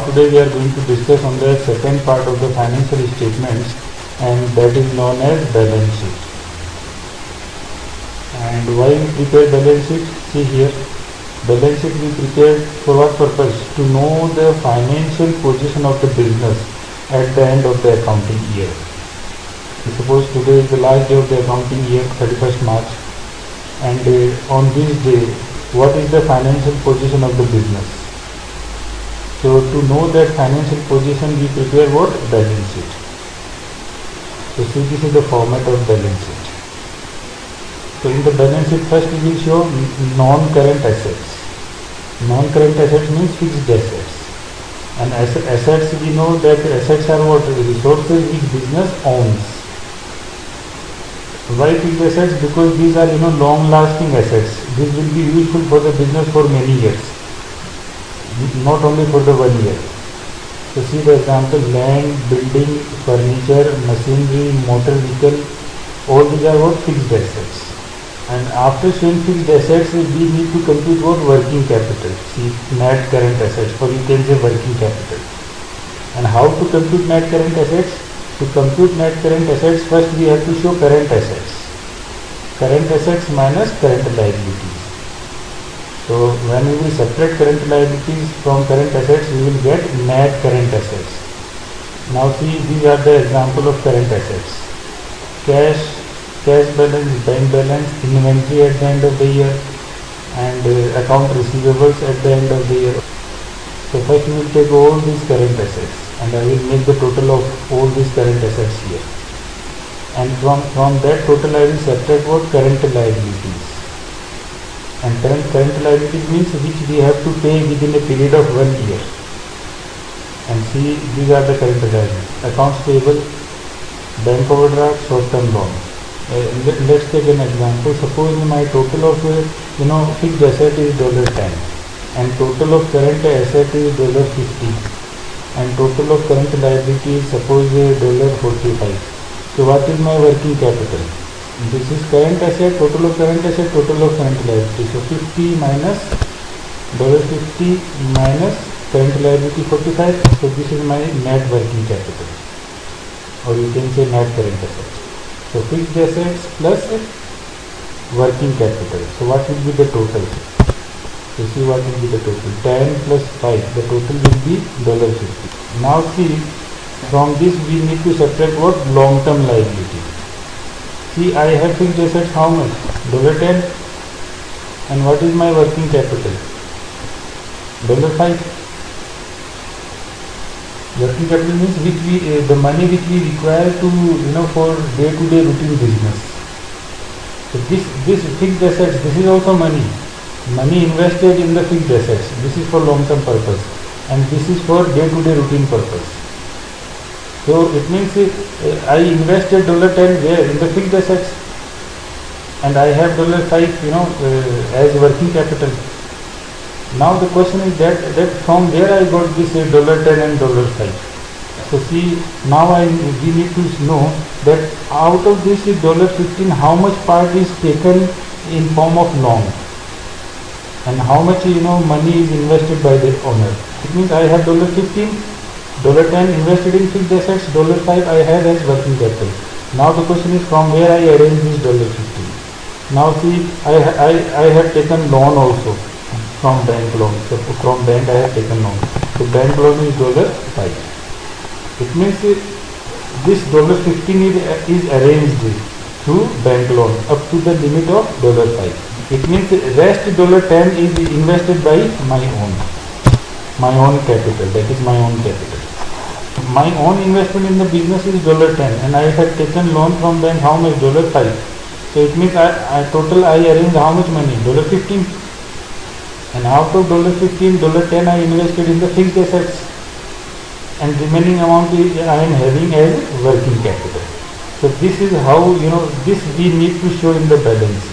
today we are going to discuss on the second part of the financial statements, and that is known as balance sheet. And why we prepare balance sheet? See here, balance sheet we prepare for what purpose? To know the financial position of the business at the end of the accounting year. Suppose today is the last day of the accounting year, 31st March, and on this day, what is the financial position of the business? So to know that financial position, we prepare what? Balance sheet. So see, this is the format of balance sheet. So in the balance sheet, first we will show non-current assets. Non-current assets means fixed assets. And assets, we know that assets are what? Resources which business owns. Why fixed assets? Because these are long-lasting assets. This will be useful for the business for many years, not only for the 1 year. So see the example: land, building, furniture, machinery, motor vehicle. All these are what? Fixed assets. And after showing fixed assets, we need to compute what? Working capital. See, net current assets, or you can say working capital. And how to compute net current assets? To compute net current assets, first we have to show current assets. Current assets minus current liabilities. So when we will separate current liabilities from current assets, we will get net current assets. Now see, these are the example of current assets: cash balance, bank balance, inventory at the end of the year, and account receivables at the end of the year. So first we will take all these current assets, and I will make the total of all these current assets here. And from that total I will subtract what? Current liabilities. And current liabilities means which we have to pay within a period of 1 year. And see, these are the current liabilities: accounts payable, bank overdraft, short-term loan. Let's take an example. Suppose my total of fixed asset is $10, and total of current asset is $50, and total of current liability is suppose $45. So what is my working capital? This is current asset, total of current asset, total of current liability. So 50 minus $50 minus current liability 45. So this is my net working capital, or you can say net current assets. So fixed assets plus working capital. So what will be the total? So see what will be the total. 10 plus 5. The total will be $50. Now see, from this we need to subtract what? Long-term liability. See, I have fixed assets how much? $10. And what is my working capital? $5. Working capital means the money which we require to for day-to-day routine business. So this fixed assets, this is also money invested in the fixed assets. This is for long-term purpose, and this is for day-to-day routine purpose. So it means I invested $10 where? In the fixed assets, and I have $5 as working capital. Now the question is that from where I got this $10 and $5. So see, now we need to know that out of this $15, how much part is taken in form of loan, and how much money is invested by the owner. It means I have $15, $10 invested in fixed assets, $5 I have as working capital. Now the question is from where I arrange this $15. Now see, I have taken loan also. From bank loan. So from bank I have taken loan. So bank loan is $5. It means this $15 is arranged through bank loan up to the limit of $5. It means rest $10 is invested by my own capital. That is my own capital. My own investment in the business is $10, and I have taken loan from bank how much? $5. So it means I arrange how much money? $15. And out of $15, $10 I invested in the fixed assets, and remaining amount I am having as working capital. So this is how this we need to show in the balance sheet.